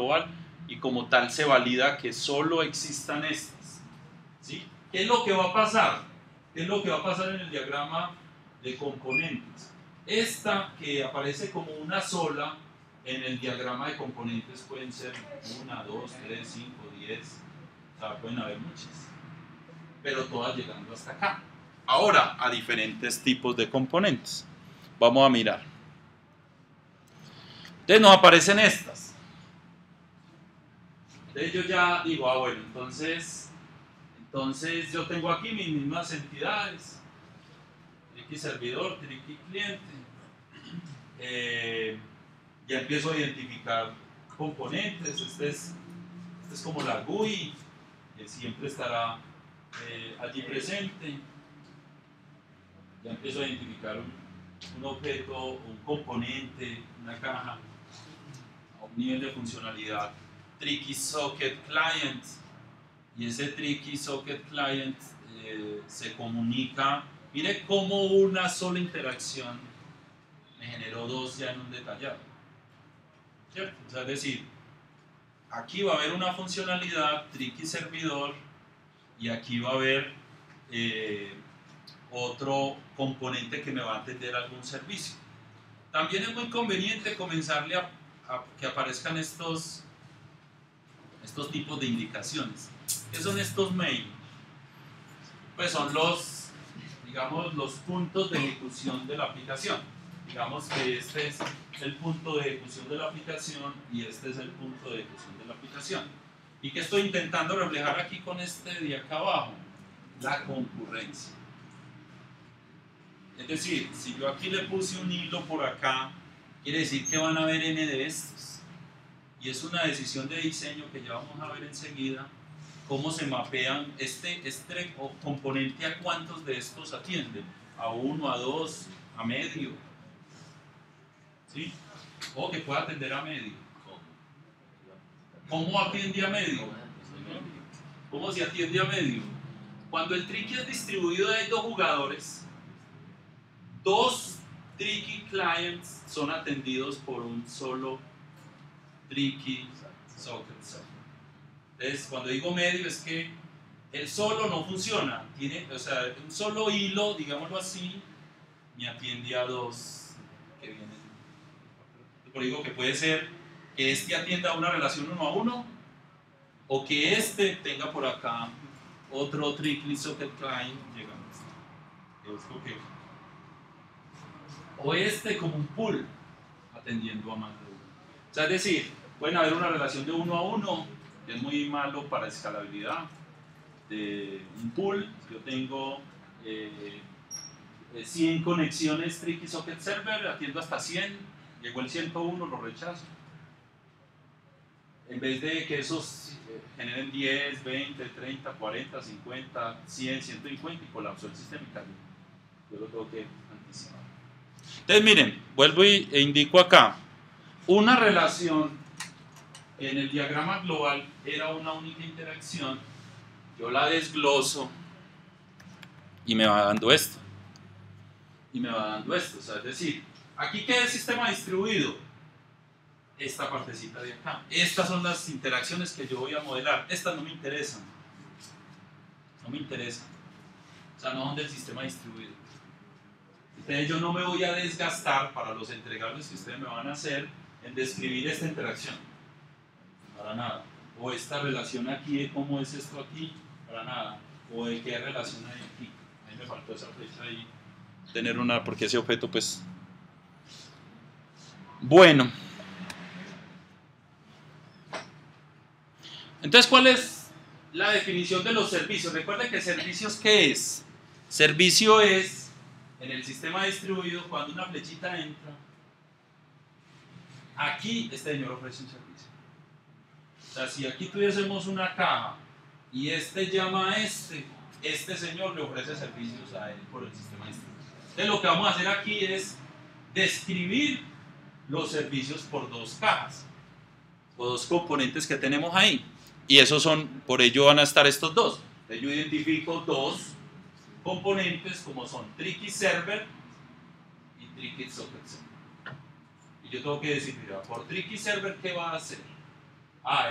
global y como tal se valida que solo existan estas, ¿sí? ¿Qué es lo que va a pasar? ¿Qué es lo que va a pasar en el diagrama de componentes? Esta que aparece como una sola en el diagrama de componentes pueden ser 1, 2, 3, 5, 10, o sea, pueden haber muchas, pero todas llegando hasta acá. Ahora, a diferentes tipos de componentes. Vamos a mirar. Entonces nos aparecen estas. Entonces yo ya digo, bueno, entonces yo tengo aquí mis mismas entidades. Tricky servidor, Tricky cliente. Ya empiezo a identificar componentes. Este es como la GUI, que siempre estará allí presente. Ya empiezo a identificar un objeto, un componente, una caja, a un nivel de funcionalidad. Tricky Socket Client, y ese Tricky Socket Client se comunica. Mire cómo una sola interacción me generó dos ya en un detallado, ¿cierto? O sea, es decir, aquí va a haber una funcionalidad Tricky servidor y aquí va a haber otro componente que me va a atender algún servicio. También es muy conveniente comenzarle a que aparezcan estos tipos de indicaciones. ¿Qué son estos main? Pues son los, digamos, los puntos de ejecución de la aplicación. Digamos que este es el punto de ejecución de la aplicación y este es el punto de ejecución de la aplicación. ¿Y qué estoy intentando reflejar aquí con este de acá abajo? La concurrencia. Es decir, si yo aquí le puse un hilo por acá, quiere decir que van a haber n de estos. Y es una decisión de diseño que ya vamos a ver enseguida, cómo se mapean este componente a cuántos de estos atiende. A uno, a dos, a medio. ¿Sí? O que pueda atender a medio. ¿Cómo atiende a medio? ¿Cómo se atiende a medio? Cuando el Tricky es distribuido hay dos jugadores, dos Tricky clients son atendidos por un solo Tricky socket. Entonces, cuando digo medio es que el solo no funciona, o sea, un solo hilo, digámoslo así, me atiende a dos que vienen. Por digo que puede ser que este atienda a una relación 1 a 1 o que este tenga por acá otro Tricky socket client llegando. O este como un pool atendiendo a más de uno. O sea, es decir, pueden haber una relación de 1 a 1, que es muy malo para escalabilidad. De un pool, yo tengo 100 conexiones Tricky Socket Server, atiendo hasta 100, llegó el 101, lo rechazo. En vez de que esos generen 10, 20, 30, 40, 50, 100, 150 y colapsó el sistema y cayó. Yo lo tengo que anticipar. Entonces miren, vuelvo e indico acá, una relación en el diagrama global era una única interacción, yo la desgloso y me va dando esto, y me va dando esto, o sea, es decir, aquí queda el sistema distribuido, esta partecita de acá, estas son las interacciones que yo voy a modelar, estas no me interesan, o sea, no son del sistema distribuido. Entonces yo no me voy a desgastar para los entregables que ustedes me van a hacer en describir esta interacción, para nada, o esta relación aquí, de cómo es esto aquí, para nada, o de qué relación hay aquí. A mí me faltó esa flecha ahí, tener una, porque ese objeto pues... Bueno, entonces ¿cuál es la definición de los servicios? Recuerden que servicios, ¿qué es? Servicio es, en el sistema distribuido, cuando una flechita entra, aquí este señor ofrece un servicio. O sea, si aquí tuviésemos una caja y este llama a este señor le ofrece servicios a él por el sistema distribuido. Entonces lo que vamos a hacer aquí es describir los servicios por dos cajas o dos componentes que tenemos ahí. Y esos son, por ello van a estar estos dos. Entonces yo identifico dos componentes como son Tricky Server y Tricky Socket Server. Y yo tengo que decir, mira, por Tricky Server, ¿qué va a hacer?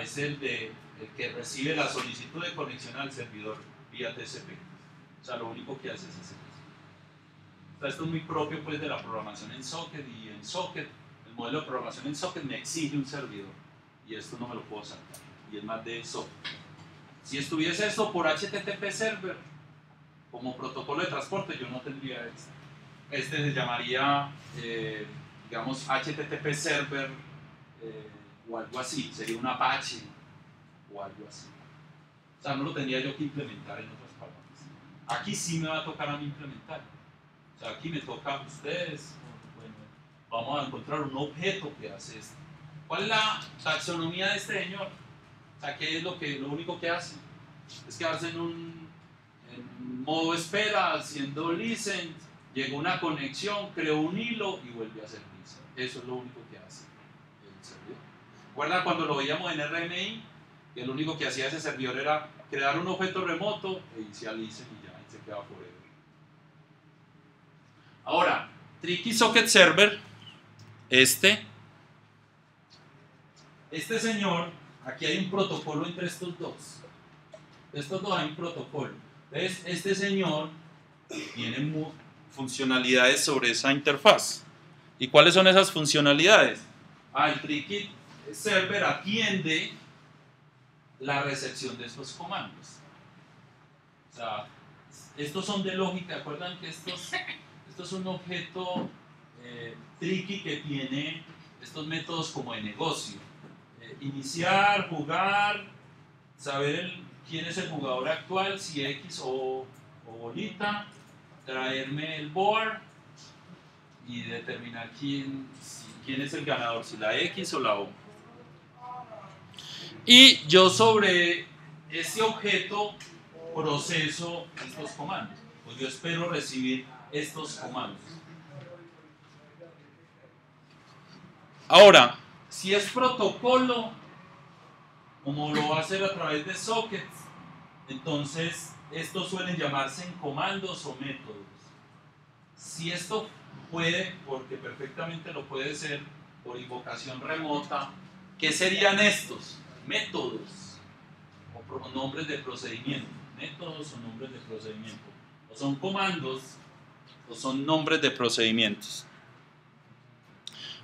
Es el que recibe la solicitud de conexión al servidor vía TCP. O sea, lo único que hace es hacer eso. O sea, esto es muy propio pues de la programación en Socket, y en Socket, el modelo de programación en Socket me exige un servidor y esto no me lo puedo saltar, y es más de Socket. Si estuviese esto por HTTP server como protocolo de transporte, yo no tendría esto. Este se llamaría, digamos, HTTP server o algo así, sería un Apache o algo así. O sea, no lo tendría yo que implementar, en otras palabras. Aquí sí me va a tocar a mí implementar. O sea, aquí me toca a ustedes, bueno, vamos a encontrar un objeto que hace esto. ¿Cuál es la taxonomía de este señor? O sea, ¿qué es lo único que hace? Es quedarse en modo espera, haciendo listen, llega una conexión, creó un hilo y vuelve a hacer listen. Eso es lo único que hace el servidor. ¿Recuerdan cuando lo veíamos en RMI? Que lo único que hacía ese servidor era crear un objeto remoto e irse a listen y ya, y se quedaba forever. Ahora, Tricky Socket Server, este señor, aquí hay un protocolo entre estos dos. Estos dos hay un protocolo. Entonces, este señor tiene funcionalidades sobre esa interfaz. ¿Y cuáles son esas funcionalidades? El Tricky Server atiende la recepción de estos comandos. O sea, estos son de lógica. ¿Recuerdan que esto es un objeto Tricky que tiene estos métodos como de negocio? Iniciar, jugar, saber quién es el jugador actual, si X o bolita, traerme el board y determinar quién es el ganador, si la X o la O. Y yo sobre ese objeto proceso estos comandos. Pues yo espero recibir estos comandos. Ahora, si es protocolo, como lo va a hacer a través de sockets, entonces estos suelen llamarse comandos o métodos. Si esto puede, porque perfectamente lo puede ser por invocación remota, ¿qué serían estos? Métodos o nombres de procedimiento. Métodos o nombres de procedimiento. O son comandos o son nombres de procedimientos.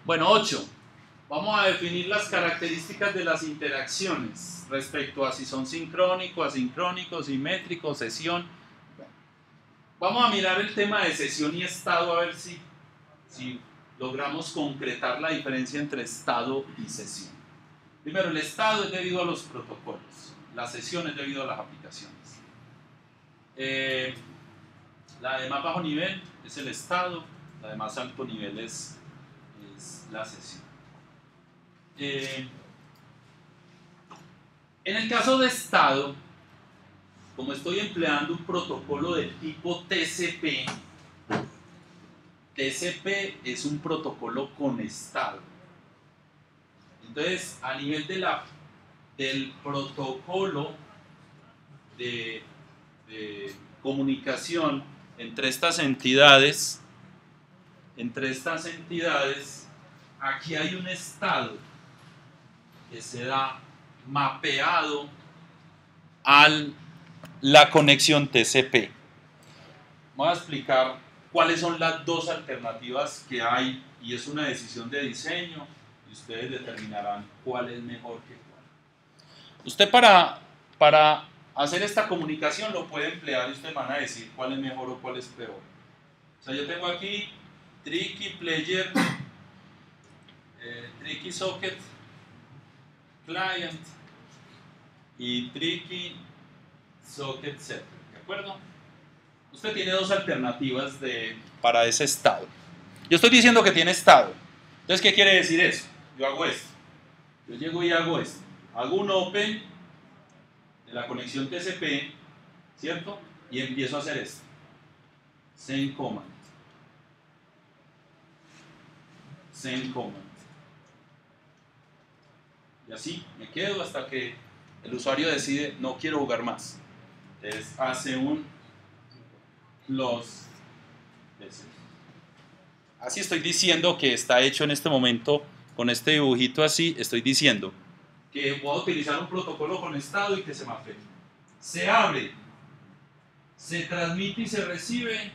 Bueno, 8. Vamos a definir las características de las interacciones respecto a si son sincrónico, asincrónico, simétrico, sesión. Vamos a mirar el tema de sesión y estado a ver si logramos concretar la diferencia entre estado y sesión. Primero, el estado es debido a los protocolos, la sesión es debido a las aplicaciones. La de más bajo nivel es el estado, la de más alto nivel es la sesión. En el caso de estado, como estoy empleando un protocolo del tipo TCP, TCP es un protocolo con estado. Entonces, a nivel del protocolo de comunicación entre estas entidades, aquí hay un estado que se da mapeado a la conexión TCP. Voy a explicar cuáles son las dos alternativas que hay, y es una decisión de diseño y ustedes determinarán cuál es mejor que cuál. Usted para hacer esta comunicación lo puede emplear y ustedes van a decir cuál es mejor o cuál es peor. O sea, yo tengo aquí Tricky Player, Tricky Socket Client y Tricky Socket Server, ¿de acuerdo? Usted tiene dos alternativas para ese estado. Yo estoy diciendo que tiene estado. Entonces, ¿qué quiere decir eso? Yo hago esto. Yo llego y hago esto. Hago un open de la conexión TCP, ¿cierto? Y empiezo a hacer esto. Send command. Send command. Y así me quedo hasta que el usuario decide no quiero jugar más. Entonces hace un close. Así estoy diciendo que está hecho en este momento con este dibujito así. Estoy diciendo que voy a utilizar un protocolo con estado y que se me afecte. Se abre, se transmite y se recibe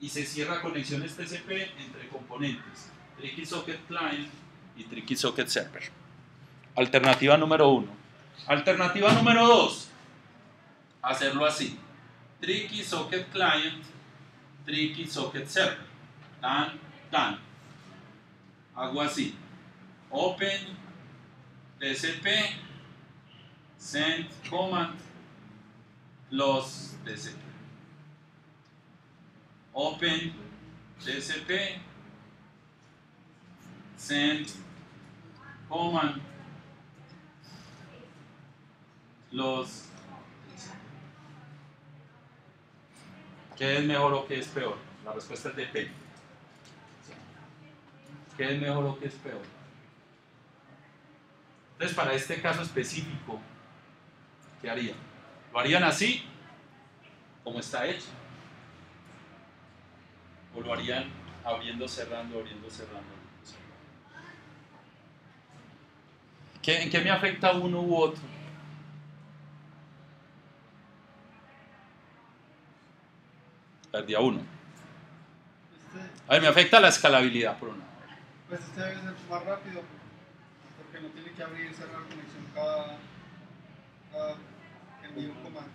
y se cierra conexiones TCP entre componentes Tricky Socket Client y Tricky Socket Server. Alternativa número 1. Alternativa número 2, hacerlo así: Tricky Socket Client, Tricky Socket Server. Tan. Hago así: Open TCP, Send Command, Close TCP. Open TCP, Send Command, Close TCP. ¿Qué es mejor o qué es peor? La respuesta es depende. ¿Qué es mejor o qué es peor? Entonces, para este caso específico, ¿qué harían? ¿Lo harían así, como está hecho? ¿O lo harían abriendo, cerrando, abriendo, cerrando, abriendo, cerrando? ¿En qué me afecta uno u otro? Perdí a uno. A ver, me afecta la escalabilidad por un lado. Pues este debe ser más rápido, porque no tiene que abrir y cerrar conexión cada que envíe un comando.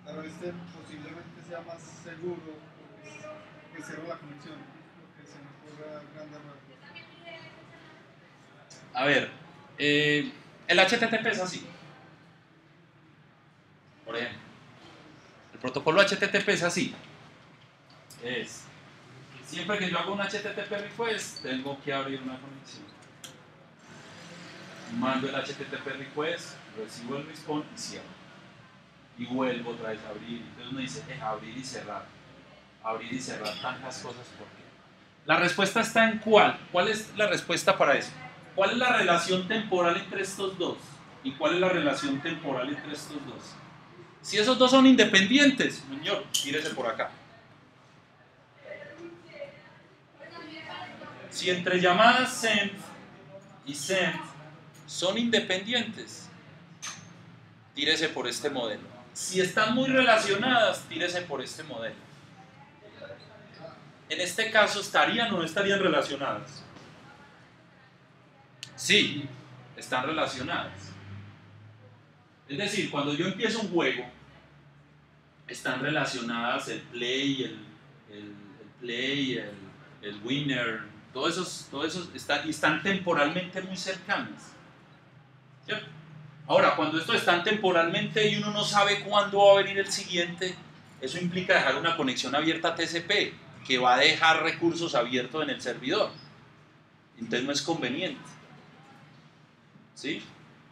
Pero este posiblemente sea más seguro, porque cierro la conexión, porque se me ocurre grandes rasgos. A ver, el HTTP es así. Por ejemplo, el protocolo HTTP es así. Siempre que yo hago un HTTP request, tengo que abrir una conexión. Mando el HTTP request, recibo el response y cierro. Y vuelvo otra vez a abrir. Entonces uno dice, abrir y cerrar. Abrir y cerrar, tantas cosas. ¿Por qué? La respuesta está en ¿cuál? ¿Cuál es la respuesta para eso? ¿Cuál es la relación temporal entre estos dos? ¿Y cuál es la relación temporal entre estos dos? Si esos dos son independientes, señor, tírese por acá. Si entre llamadas send y send son independientes, tírese por este modelo. Si están muy relacionadas, tírese por este modelo. En este caso, ¿estarían o no estarían relacionadas? Sí, están relacionadas. Es decir, cuando yo empiezo un juego, están relacionadas el play, el winner. Todos esos están temporalmente muy cercanos. ¿Cierto? Ahora, cuando estos están temporalmente y uno no sabe cuándo va a venir el siguiente, eso implica dejar una conexión abierta a TCP, que va a dejar recursos abiertos en el servidor. Entonces no es conveniente. ¿Sí?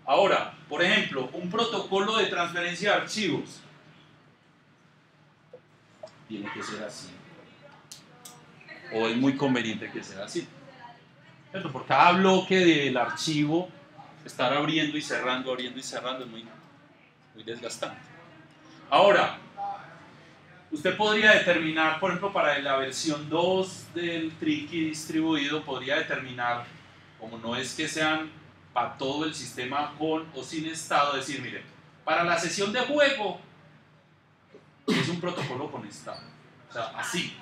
Ahora, por ejemplo, un protocolo de transferencia de archivos tiene que ser así. O es muy conveniente que sea así. ¿Cierto? Por cada bloque del archivo, estar abriendo y cerrando es muy desgastante. Ahora, usted podría determinar, por ejemplo, para la versión 2 del Tricky distribuido, podría determinar, como no es que sean para todo el sistema con o sin estado, decir, mire, para la sesión de juego es un protocolo con estado. O sea, así.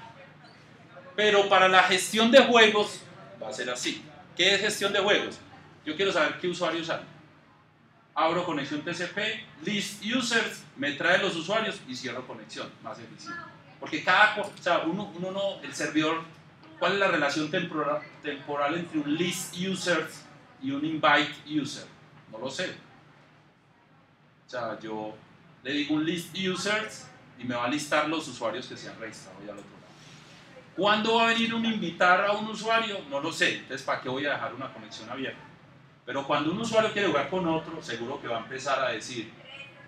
Pero para la gestión de juegos va a ser así. ¿Qué es gestión de juegos? Yo quiero saber qué usuarios hay. Abro conexión TCP, list users, me trae los usuarios y cierro conexión, más eficiente. Porque el servidor, ¿cuál es la relación temporal entre un list users y un invite user? No lo sé. O sea, yo le digo un list users y me va a listar los usuarios que se han registrado ya al otro lado. ¿Cuándo va a venir un invitar a un usuario? No lo sé, entonces ¿para qué voy a dejar una conexión abierta? Pero cuando un usuario quiere jugar con otro, seguro que va a empezar a decir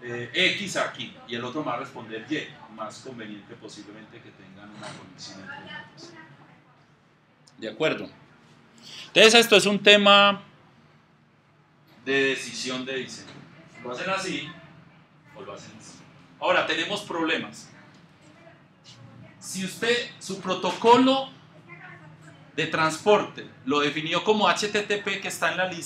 X aquí y el otro va a responder Y, más conveniente posiblemente que tengan una conexión entre ellos. ¿De acuerdo? Entonces esto es un tema de decisión de diseño. Lo hacen así o lo hacen así. Ahora tenemos problemas. Si usted, su protocolo de transporte lo definió como HTTP que está en la lista,